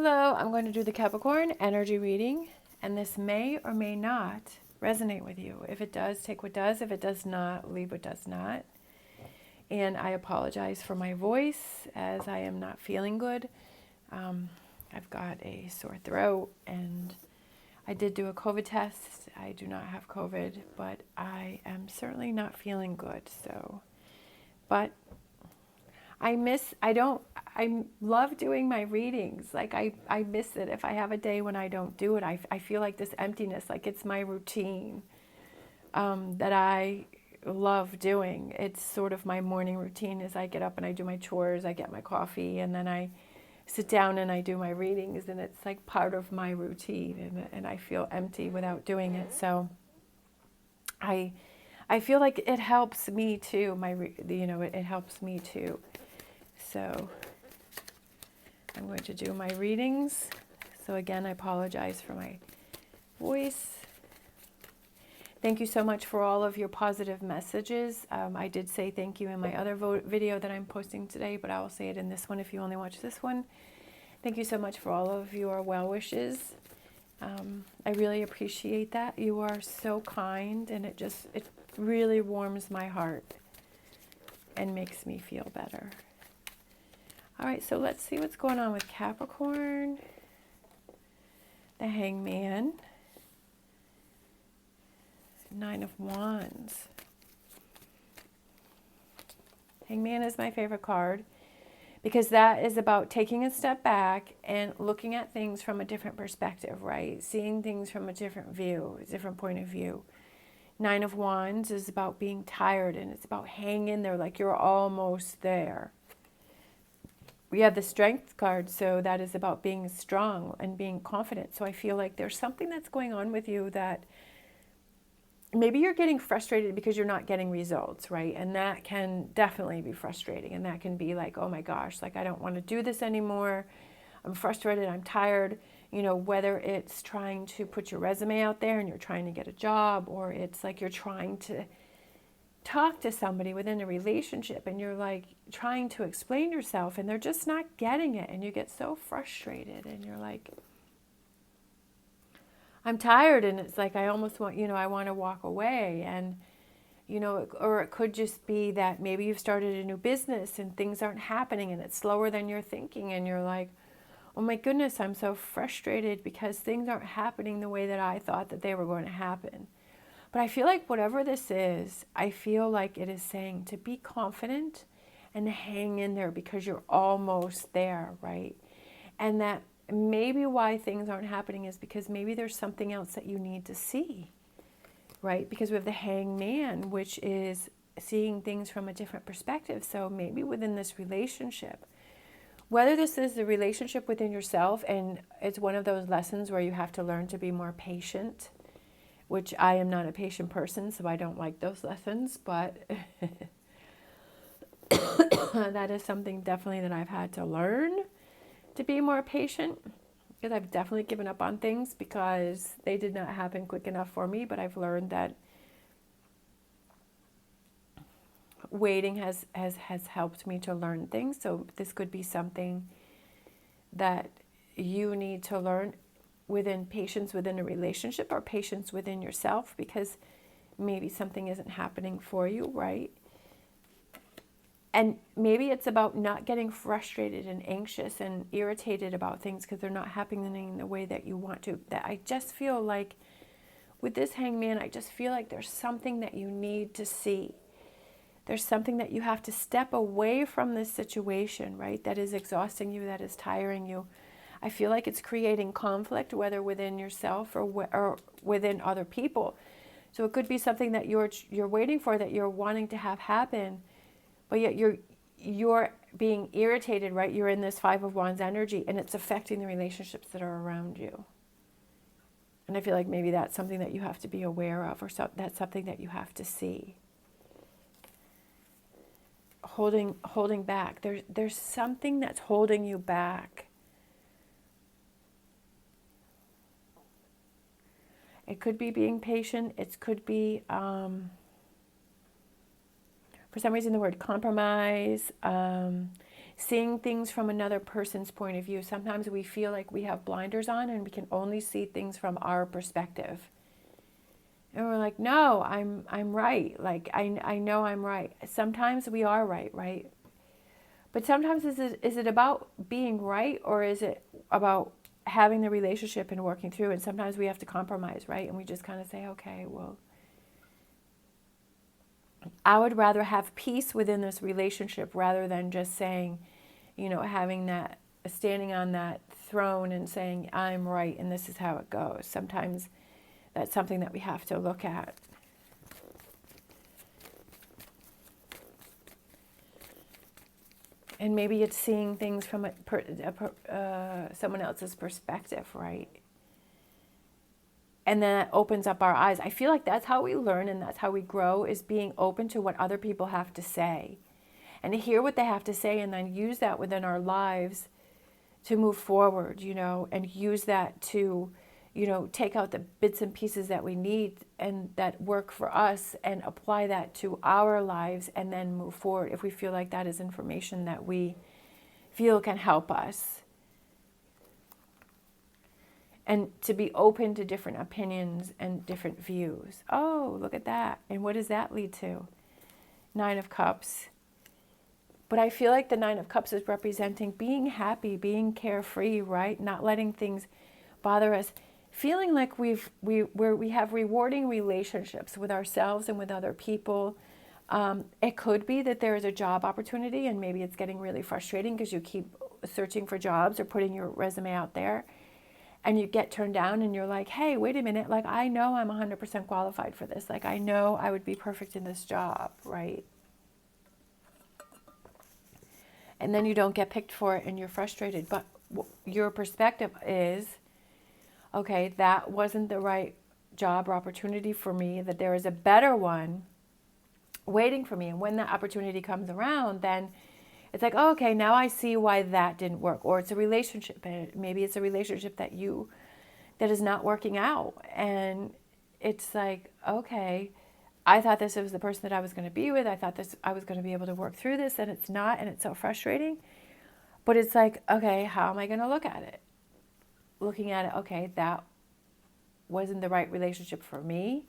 Hello, I'm going to do the Capricorn energy reading, and this may or may not resonate with you. If it does, take what does. If it does not, leave what does not. And I apologize for my voice as I am not feeling good. I've got a sore throat, and I did do a COVID test. I do not have COVID, but I am certainly not feeling good. But I love doing my readings. Like I miss it. If I have a day when I don't do it, I feel like this emptiness, like it's my routine that I love doing. It's sort of my morning routine as I get up and I do my chores, I get my coffee, and then I sit down and I do my readings, and it's like part of my routine, and I feel empty without doing it. So I feel like it helps me too. It helps me too. So I'm going to do my readings. So again, I apologize for my voice. Thank you so much for all of your positive messages. I did say thank you in my other video that I'm posting today, but I will say it in this one if you only watch this one. Thank you so much for all of your well wishes. I really appreciate that. You are so kind, and it really warms my heart and makes me feel better. All right, so let's see what's going on with Capricorn, the Hangman, Nine of Wands. Hangman is my favorite card because that is about taking a step back and looking at things from a different perspective, right? Seeing things from a different view, a different point of view. Nine of Wands is about being tired, and it's about hanging in there like you're almost there. We have the Strength card, so that is about being strong and being confident. So I feel like there's something that's going on with you that maybe you're getting frustrated because you're not getting results, right? And that can definitely be frustrating. And that can be like, oh my gosh, like I don't want to do this anymore. I'm frustrated, I'm tired. You know, whether it's trying to put your resume out there and you're trying to get a job, or it's like you're trying to talk to somebody within a relationship and you're like trying to explain yourself and they're just not getting it, and you get so frustrated and you're like, I'm tired, and it's like I almost want, I want to walk away. And or it could just be that maybe you've started a new business and things aren't happening and it's slower than you're thinking, and you're like, oh my goodness, I'm so frustrated because things aren't happening the way that I thought that they were going to happen. But I feel like whatever this is, I feel like it is saying to be confident and hang in there because you're almost there, right? And that maybe why things aren't happening is because maybe there's something else that you need to see, right? Because we have the Hangman, which is seeing things from a different perspective. So maybe within this relationship, whether this is the relationship within yourself, and it's one of those lessons where you have to learn to be more patient, which I am not a patient person, so I don't like those lessons, but that is something definitely that I've had to learn, to be more patient, because I've definitely given up on things because they did not happen quick enough for me. But I've learned that waiting has helped me to learn things. So this could be something that you need to learn within patience within a relationship, or patience within yourself, because maybe something isn't happening for you, right? And maybe it's about not getting frustrated and anxious and irritated about things because they're not happening the way that you want to. That I just feel like with this Hangman, I just feel like there's something that you need to see. There's something that you have to step away from this situation, right? That is exhausting you, that is tiring you. I feel like it's creating conflict, whether within yourself or within other people. So it could be something that you're waiting for, that you're wanting to have happen, but yet you're being irritated, right? You're in this Five of Wands energy, and it's affecting the relationships that are around you. And I feel like maybe that's something that you have to be aware of, or that's something that you have to see. Holding back. There's something that's holding you back. It could be being patient. It could be, for some reason, the word compromise. seeing things from another person's point of view. Sometimes we feel like we have blinders on and we can only see things from our perspective. And we're like, no, I'm right. Like, I know I'm right. Sometimes we are right, right? But sometimes is it about being right, or is it about having the relationship and working through? And sometimes we have to compromise, right? And we just kind of say, okay, well, I would rather have peace within this relationship rather than just saying, having that, standing on that throne and saying, I'm right and this is how it goes. Sometimes that's something that we have to look at. And maybe it's seeing things from someone else's perspective, right? And then that opens up our eyes. I feel like that's how we learn and that's how we grow, is being open to what other people have to say. And to hear what they have to say and then use that within our lives to move forward, and use that to, take out the bits and pieces that we need and that work for us and apply that to our lives and then move forward if we feel like that is information that we feel can help us. And to be open to different opinions and different views. Oh, look at that. And what does that lead to? 9 of Cups. But I feel like the 9 of Cups is representing being happy, being carefree, right? Not letting things bother us. Feeling like we have rewarding relationships with ourselves and with other people. It could be that there is a job opportunity and maybe it's getting really frustrating because you keep searching for jobs or putting your resume out there and you get turned down and you're like, hey, wait a minute, like I know I'm 100% qualified for this. Like I know I would be perfect in this job, right? And then you don't get picked for it and you're frustrated. But your perspective is, okay, that wasn't the right job or opportunity for me, that there is a better one waiting for me. And when that opportunity comes around, then it's like, oh, okay, now I see why that didn't work. Or it's a relationship. Maybe it's a relationship that is not working out. And it's like, okay, I thought this was the person that I was going to be with. I thought I was going to be able to work through this, and it's not, and it's so frustrating. But it's like, okay, how am I going to look at it? Looking at it, okay, that wasn't the right relationship for me,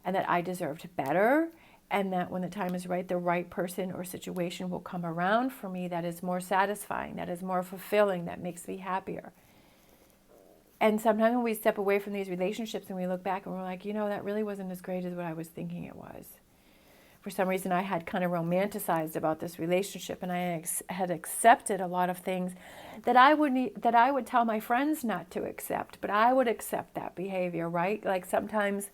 and that I deserved better, and that when the time is right, the right person or situation will come around for me that is more satisfying, that is more fulfilling, that makes me happier. And sometimes when we step away from these relationships and we look back and we're like, that really wasn't as great as what I was thinking it was. For some reason, I had kind of romanticized about this relationship, and I had accepted a lot of things that I would tell my friends not to accept, but I would accept that behavior, right? Like sometimes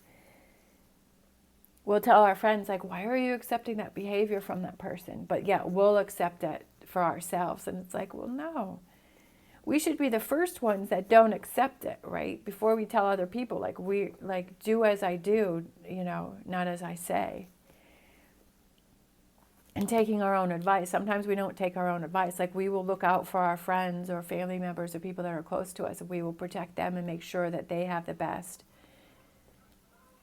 we'll tell our friends, like, why are you accepting that behavior from that person? But yeah, we'll accept it for ourselves. And it's like, well, no. We should be the first ones that don't accept it, right? Before we tell other people, do as I do, not as I say. And taking our own advice. Sometimes we don't take our own advice. Like we will look out for our friends or family members or people that are close to us. And we will protect them and make sure that they have the best.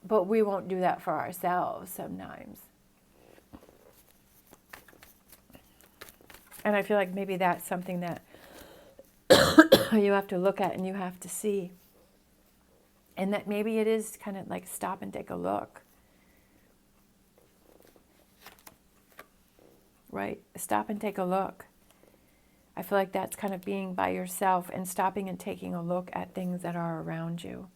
But we won't do that for ourselves sometimes. And I feel like maybe that's something that you have to look at and you have to see. And that maybe it is kind of like stop and take a look. Right? Stop and take a look. I feel like that's kind of being by yourself and stopping and taking a look at things that are around you.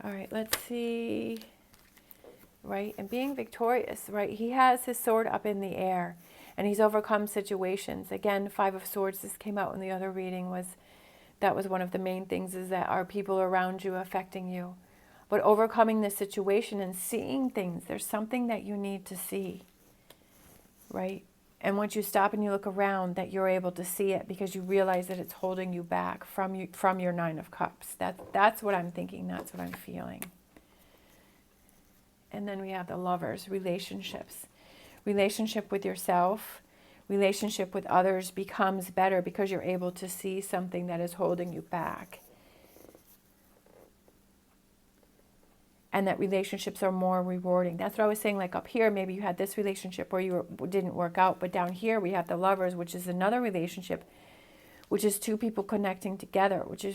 All right, let's see. Right? And being victorious, right? He has his sword up in the air and he's overcome situations. Again, 5 of Swords, this came out in the other reading, that was one of the main things, is that are people around you affecting you? But overcoming the situation and seeing things, there's something that you need to see, right? And once you stop and you look around, that you're able to see it because you realize that it's holding you back from your 9 of Cups. That's what I'm thinking. That's what I'm feeling. And then we have the Lovers, relationships. Relationship with yourself, relationship with others becomes better because you're able to see something that is holding you back. and that relationships are more rewarding. That's what I was saying, like up here, maybe you had this relationship where didn't work out, but down here we have the Lovers, which is another relationship, which is two people connecting together, which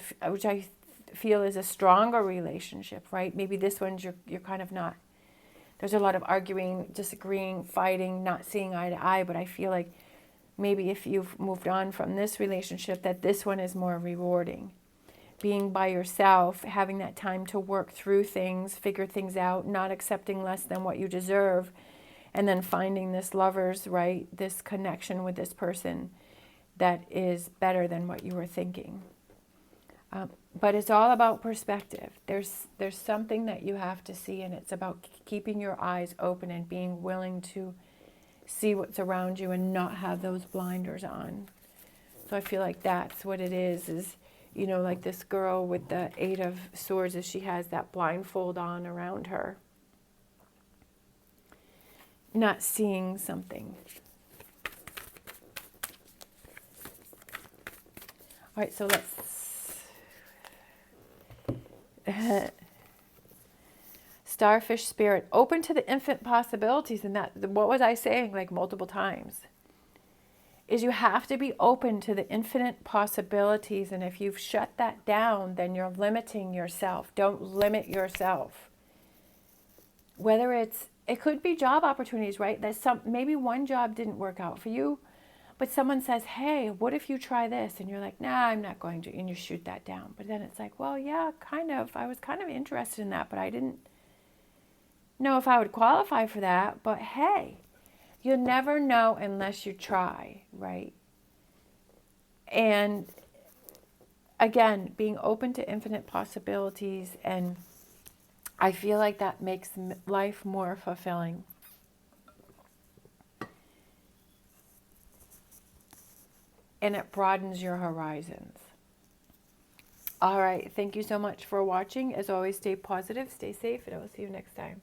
I feel is a stronger relationship, right? Maybe this one's you're kind of not. There's a lot of arguing, disagreeing, fighting, not seeing eye to eye, but I feel like maybe if you've moved on from this relationship, that this one is more rewarding. Being by yourself, having that time to work through things, figure things out, not accepting less than what you deserve, and then finding this Lovers, right? This connection with this person that is better than what you were thinking. But it's all about perspective. There's something that you have to see, and it's about keeping your eyes open and being willing to see what's around you and not have those blinders on. So I feel like that's what it is, you know, like this girl with the 8 of Swords, is she has that blindfold on around her, not seeing something. All right, so let's Starfish Spirit, open to the infinite possibilities. And that, what was I saying like multiple times, is you have to be open to the infinite possibilities. And if you've shut that down, then you're limiting yourself. Don't limit yourself. Whether it could be job opportunities, right? Maybe one job didn't work out for you, but someone says, hey, what if you try this? And you're like, nah, I'm not going to. And you shoot that down. But then it's like, well, yeah, kind of. I was kind of interested in that, but I didn't know if I would qualify for that. But hey, you'll never know unless you try, right? And again, being open to infinite possibilities. And I feel like that makes life more fulfilling. And it broadens your horizons. All right. Thank you so much for watching. As always, stay positive, stay safe, and I will see you next time.